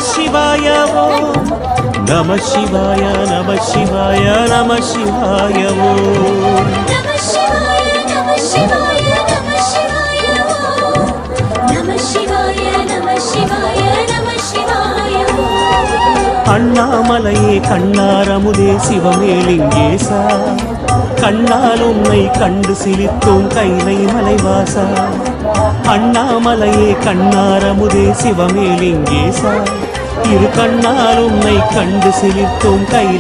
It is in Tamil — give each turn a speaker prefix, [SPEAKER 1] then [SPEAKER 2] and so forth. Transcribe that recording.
[SPEAKER 1] சிவாய ஓம் நம சிவாய நம சிவாய நம சிவாய ஓம்
[SPEAKER 2] நம சிவாய நம சிவாய நம சிவாய ஓம் நம சிவாய நம சிவாய நம சிவாய ஓம்
[SPEAKER 1] அண்ணாமலையே கண்ணாரமுதே சிவமேலிங்கேசா கண்ணால் உன்னை கண்டு சிலித்தோம் கைலை மலைவாசா அண்ணாமலையே கண்ணாரமுதே சிவமேலிங்கேசா இரு கண்ணால் உன்னை கண்டு சிலித்தோம் கைலை